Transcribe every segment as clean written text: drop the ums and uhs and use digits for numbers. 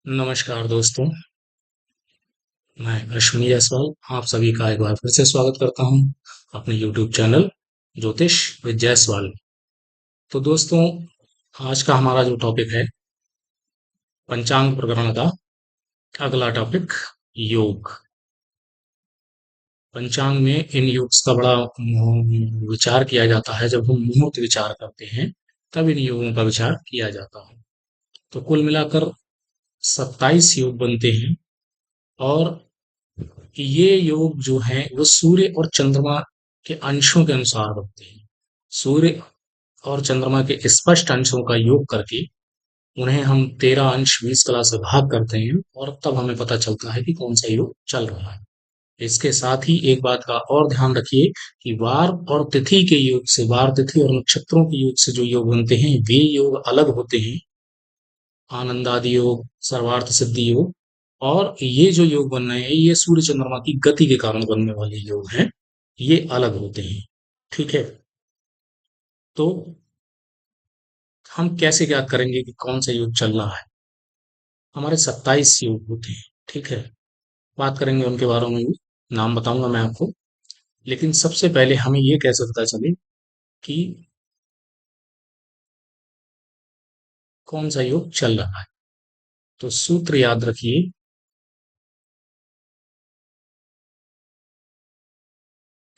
नमस्कार दोस्तों। मैं अश्विनी जायसवाल आप सभी का एक बार फिर से स्वागत करता हूं अपने YouTube चैनल ज्योतिष विद जायसवाल। तो दोस्तों, आज का हमारा जो टॉपिक है पंचांग प्रकरण का अगला टॉपिक योग। पंचांग में इन युग्स का बड़ा विचार किया जाता है। जब हम मुहूर्त विचार करते हैं तब इन योगों का विचार किया जाता है। तो कुल मिलाकर 27 योग बनते हैं और ये योग जो है वो सूर्य और चंद्रमा के अंशों के अनुसार बनते हैं। सूर्य और चंद्रमा के स्पष्ट अंशों का योग करके उन्हें हम 13 अंश 20 कला से भाग करते हैं और तब हमें पता चलता है कि कौन सा योग चल रहा है। इसके साथ ही एक बात का और ध्यान रखिए कि वार और तिथि के योग से, वार तिथि और नक्षत्रों के योग से जो योग बनते हैं वे योग अलग होते हैं। आनंदादि योग, सर्वार्थ सिद्धि योग, और ये जो योग बन रहे हैं ये सूर्य चंद्रमा की गति के कारण बनने वाले योग हैं। ये अलग होते हैं। ठीक है। तो हम कैसे ज्ञात करेंगे कि कौन सा योग चल रहा है? हमारे 27 योग होते हैं। ठीक है। बात करेंगे उनके बारे में भी, नाम बताऊंगा मैं आपको। लेकिन सबसे पहले हमें ये कैसे पता चले कि कौन सा योग चल रहा है? तो सूत्र याद रखिए।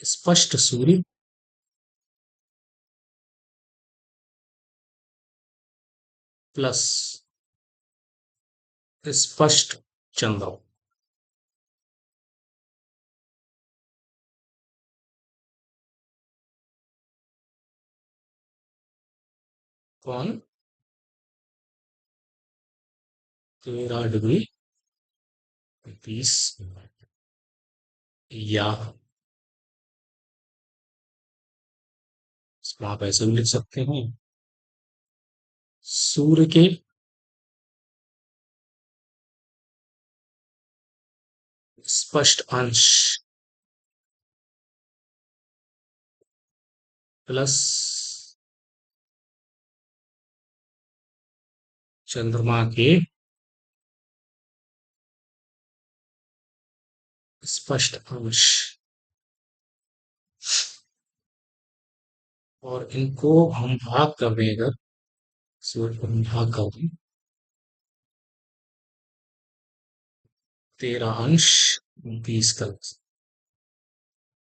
स्पष्ट सूर्य प्लस स्पष्ट चंद्र। कौन? 13 डिग्री 20 मिनट। या इसको आप ऐसे भी लिख सकते हैं, सूर्य के स्पष्ट अंश प्लस चंद्रमा के स्पष्ट अंश, और इनको हम भाग कर दें। अगर सूर्य को हम भाग कर दें 13 अंश 20 कला,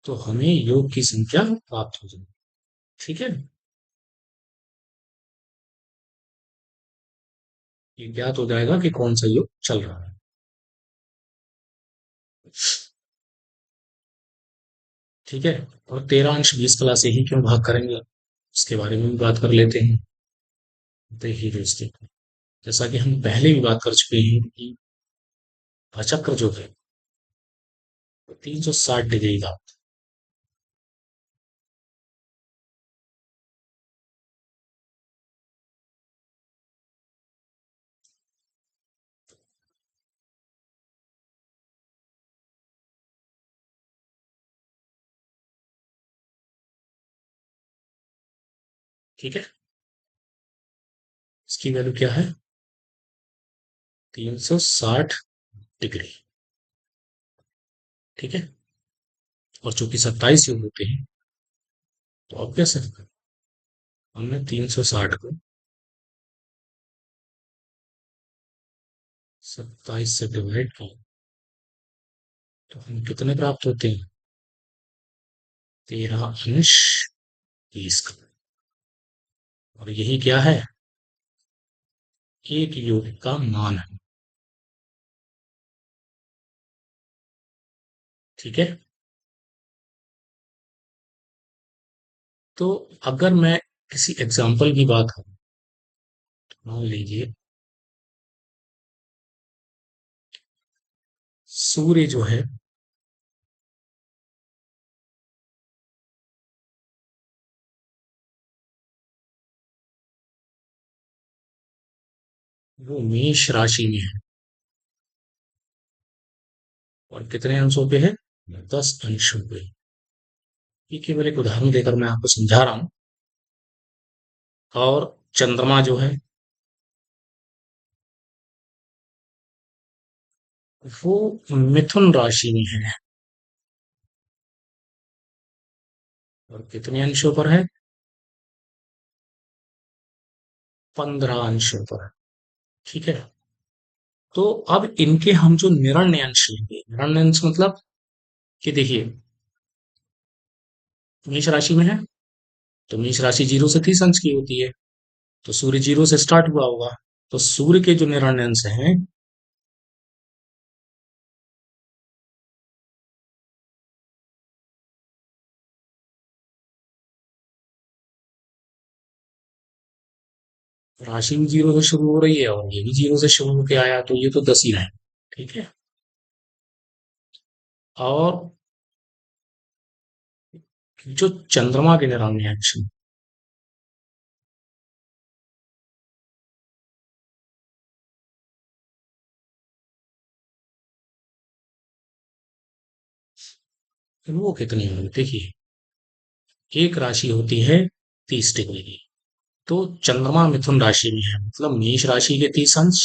तो हमें योग की संख्या प्राप्त हो जाएगी। ठीक है। ये ज्ञात हो जाएगा कि कौन सा योग चल रहा है। ठीक है। और 13 अंश 20 कला से ही क्यों भाग करेंगे, इसके बारे में भी बात कर लेते हैं। देखिए दोस्तों, जैसा कि हम पहले भी बात कर चुके हैं कि भचक्र जो है 360 डिग्री का। ठीक है। इसकी वैल्यू क्या है? 360 डिग्री। ठीक है। और चूंकि 27 योग होते हैं तो अब कैसे हमने 360 को 27 से डिवाइड किया तो हम कितने प्राप्त होते हैं? 13 अंश 20 का। और यही क्या है? एक योग का मान है। ठीक है। तो अगर मैं किसी एग्जाम्पल की बात करूं, मान लीजिए सूर्य जो है वो मेष राशि में है और कितने अंशों पे है? 10 अंशों पे। ये केवल एक उदाहरण देकर मैं आपको समझा रहा हूं। और चंद्रमा जो है वो मिथुन राशि में है। और कितने अंशों पर है? 15 अंशों पर है। ठीक है। तो अब इनके हम जो निरण्य अंश लेंगे, निरण्य अंश मतलब कि देखिए, मेष राशि में है, तो मेष राशि 0 से 30 अंश की होती है। तो सूर्य 0 से स्टार्ट हुआ होगा। तो सूर्य के जो निरण्य अंश हैं, राशि भी 0 से शुरू हो रही है और ये भी 0 से शुरू होके आया, तो ये तो 10 ही रहे। ठीक है। और जो चंद्रमा के निरण्य अंश हैं, वो कितनी होंगी? देखिए, एक राशि होती है 30 डिग्री की। तो चंद्रमा मिथुन राशि में है, मतलब मेष राशि के 30 अंश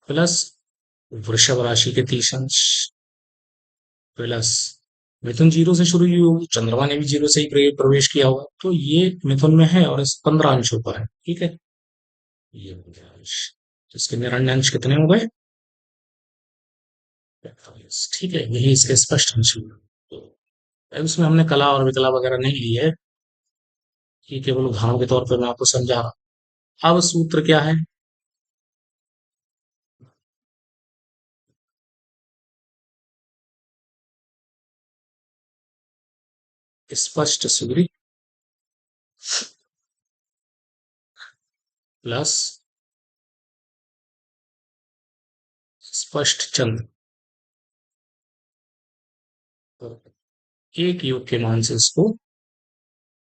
प्लस वृषभ राशि के 30 अंश प्लस मिथुन 0 से शुरू ही होगी, चंद्रमा ने भी 0 से ही प्रवेश किया होगा, तो ये मिथुन में है और इस 15 अंशों पर है। ठीक है। ये हो गया अंश। तो इसके निरण्य अंश कितने हो गए? 45। ठीक है, यही इसके स्पष्ट अंश हुए। तो अब इसमें हमने कला और विकला वगैरह नहीं ली है, ये केवल उदाहरण के तौर पर मैं आपको समझा रहा हूं। अब सूत्र क्या है? स्पष्ट सूर्य प्लस स्पष्ट चंद्र, तो एक योग के मान से इसको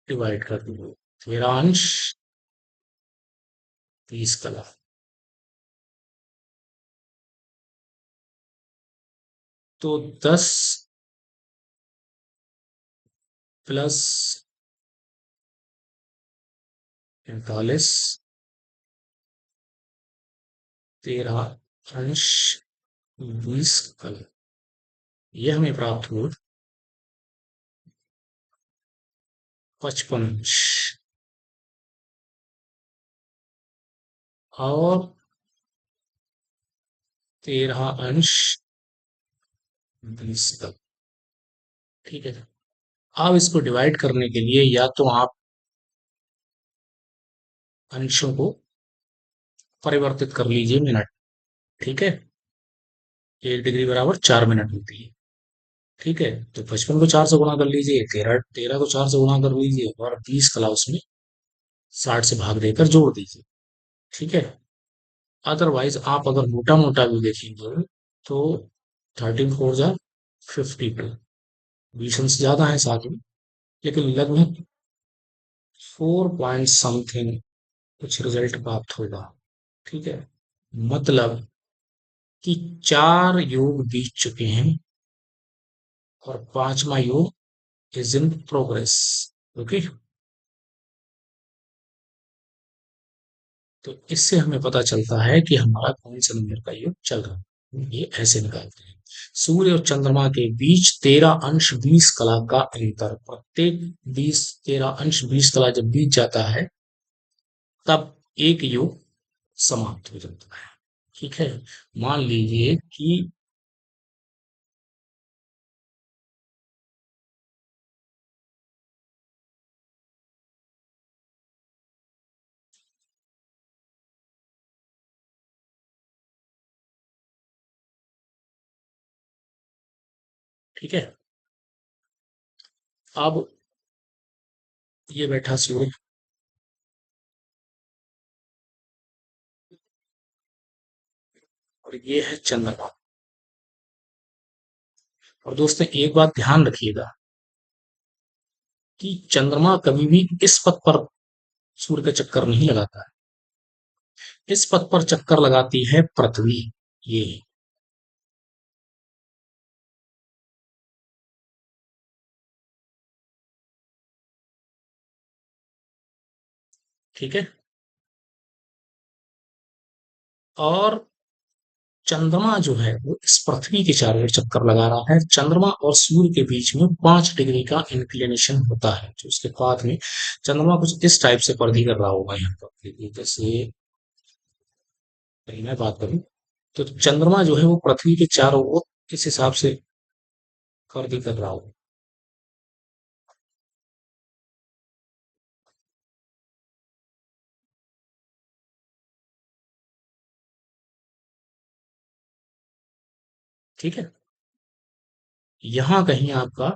डिवाइड कर दो। तेरह अंश 30 कला। तो 10 प्लस 45, 13 अंश 20 कला, ये हमें प्राप्त हुआ 55 अंश। और 13 अंश 20 कला। ठीक है। अब इसको डिवाइड करने के लिए या तो आप अंशों को परिवर्तित कर लीजिए मिनट। ठीक है। 1 डिग्री बराबर 4 मिनट होती है। ठीक है। तो 55 को 4 से गुणा कर लीजिए, तेरह तेरह को 4 से गुणा कर लीजिए, और 20 कला उसमें 60 से भाग देकर जोड़ दीजिए। ठीक है। अदरवाइज आप अगर मोटा मोटा भी देखेंगे तो 13 4 जा 52, 20 अंश ज्यादा है साथ में, लेकिन लगभग 4 पॉइंट समथिंग कुछ रिजल्ट प्राप्त होगा। ठीक है। मतलब कि 4 योग बीत चुके हैं और पांचवा योग इज इन प्रोग्रेस। ओके। तो इससे हमें पता चलता है कि हमारा कौन से नंबर का योग चल रहा है। ये ऐसे निकालते हैं। सूर्य और चंद्रमा के बीच 13 अंश 20 कला का अंतर, प्रत्येक 13 अंश 20 कला जब बीत जाता है, तब एक योग समाप्त हो जाता है। ठीक है। मान लीजिए कि, ठीक है, अब ये बैठा सूर्य और ये है चंद्रमा। और दोस्तों एक बात ध्यान रखिएगा कि चंद्रमा कभी भी इस पथ पर सूर्य का चक्कर नहीं लगाता है। इस पथ पर चक्कर लगाती है पृथ्वी। ये, ठीक है। और चंद्रमा जो है वो इस पृथ्वी के चारों ओर चक्कर लगा रहा है। चंद्रमा और सूर्य के बीच में 5 डिग्री का इंक्लिनेशन होता है, जो उसके पाथ में चंद्रमा कुछ इस टाइप से परिधि कर रहा होगा यहाँ पर। देखिए, जैसे कहीं मैं बात करूं तो चंद्रमा जो है वो पृथ्वी के चारों ओर किस हिसाब से परिधि कर रहा होगा। ठीक है, यहाँ कहीं आपका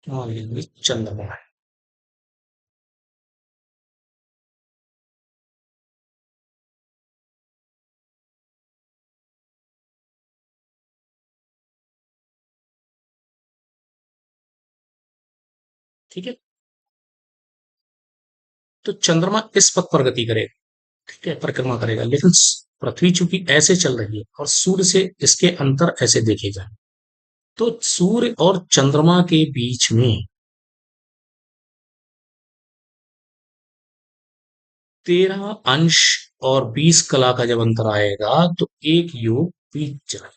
मान लीजिए चंद्रमा है। ठीक है, तो चंद्रमा इस पथ पर गति करेगा। ठीक है, परिक्रमा करेगा, लेकिन पृथ्वी चूंकि ऐसे चल रही है और सूर्य से इसके अंतर ऐसे देखे जाए तो सूर्य और चंद्रमा के बीच में 13 अंश और 20 कला का जब अंतर आएगा तो एक योग बीत जाए।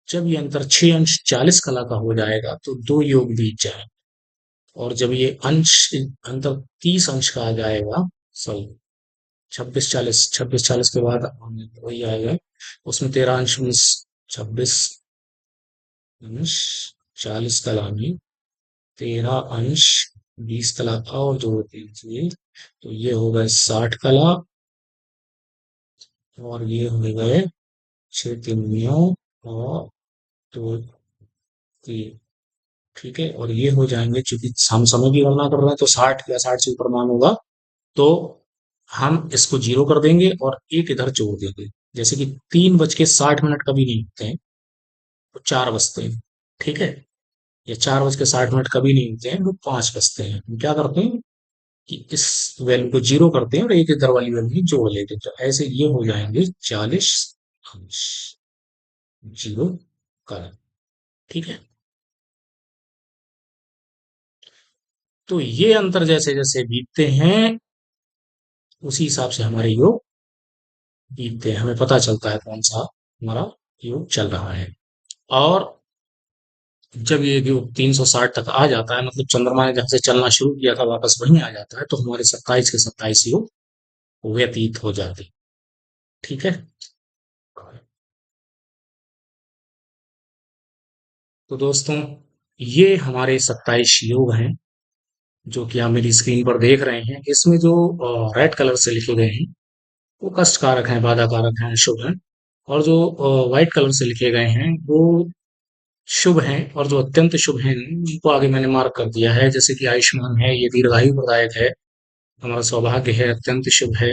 जब ये अंतर 6 अंश 40 कला का हो जाएगा तो दो योग बीत जाए। और जब ये अंश अंतर 30 अंश का आ जाएगा, सॉरी 26 40 के बाद वही आएगा, उसमें 13 अंश मीन्स 26 अंश 40 कला में 13 अंश 20 कला का और जोड़ दीजिए तो ये हो गए 60 कला। और ये हो गए 6 3 9 और 2 3। ठीक है, और ये हो जाएंगे, चूंकि हम समय की गणना कर रहे हैं तो 60 या 60 से ऊपर मान होगा तो हम इसको 0 कर देंगे और एक इधर जोड़ देंगे। जैसे कि 3:60 कभी नहीं होते हैं, तो 4 बजते हैं। ठीक है, या 4:60 कभी नहीं होते हैं, वो 5 बजते हैं। हम क्या करते हैं कि इस वैल्यू को 0 करते हैं और एक इधर वाली वैल्यू जोड़ लेते हैं, तो ऐसे ये हो जाएंगे 40 अंश 0 कला। ठीक है, तो ये अंतर जैसे जैसे बीतते हैं उसी हिसाब से हमारे योग बीतते हैं, हमें पता चलता है कौन सा हमारा योग चल रहा है। और जब ये योग 360 तक आ जाता है, मतलब चंद्रमा ने जहां से चलना शुरू किया था वापस वहीं आ जाता है, तो हमारे 27 के 27 योग व्यतीत हो जाते हैं। ठीक है, तो दोस्तों ये हमारे 27 योग हैं जो कि आप मेरी स्क्रीन पर देख रहे हैं। इसमें जो रेड कलर से लिखे गए हैं वो कष्ट कारक हैं, बाधा कारक हैं, शुभ हैं। और जो व्हाइट कलर से लिखे गए हैं वो शुभ हैं, और जो अत्यंत शुभ हैं उनको आगे मैंने मार्क कर दिया है, जैसे कि आयुष्मान है, ये दीर्घायु प्रदायक है, हमारा सौभाग्य है, अत्यंत शुभ है।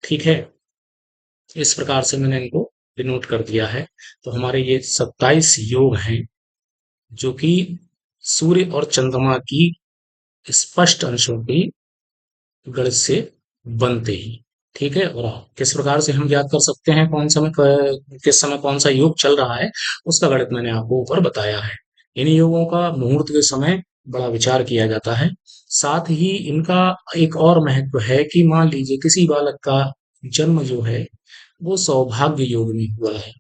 ठीक है, इस प्रकार से मैंने इनको डिनोट कर दिया है। तो हमारे ये 27 योग हैं जो कि सूर्य और चंद्रमा की स्पष्ट अंशों की गणित से बनते ही। ठीक है, और किस प्रकार से हम ज्ञात कर सकते हैं कौन समय किस समय कौन सा योग चल रहा है, उसका गणित मैंने आपको ऊपर बताया है। इन योगों का मुहूर्त के समय बड़ा विचार किया जाता है। साथ ही इनका एक और महत्व है कि मान लीजिए किसी बालक का जन्म जो है वो सौभाग्य योग में हुआ है,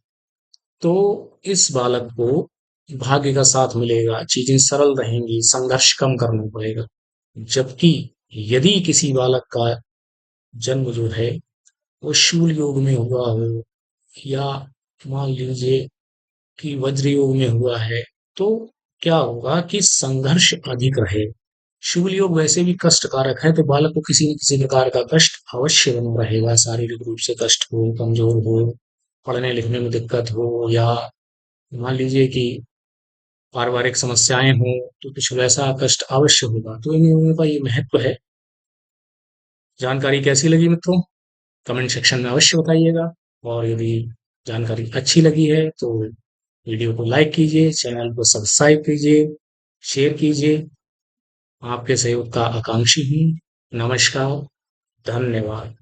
तो इस बालक को भाग्य का साथ मिलेगा, चीजें सरल रहेंगी, संघर्ष कम करना पड़ेगा। जबकि यदि किसी बालक का जन्म जो है वो शूल योग में हुआ हो, या मान लीजिए कि वज्र योग में हुआ है, तो क्या होगा कि संघर्ष अधिक रहे। शूल योग वैसे भी कष्टकारक है, तो बालक को किसी न किसी प्रकार का कष्ट अवश्य बना रहेगा, शारीरिक रूप से कष्ट हो, कमजोर हो, पढ़ने लिखने में दिक्कत हो, या मान लीजिए कि पारिवारिक समस्याएं हों, तो कुछ वैसा कष्ट अवश्य होगा। तो इन योगों का ये महत्व है। जानकारी कैसी लगी मित्रों, कमेंट सेक्शन में अवश्य बताइएगा। और यदि जानकारी अच्छी लगी है तो वीडियो को लाइक कीजिए, चैनल को सब्सक्राइब कीजिए, शेयर कीजिए। आपके सहयोग का आकांक्षी हूँ। नमस्कार, धन्यवाद।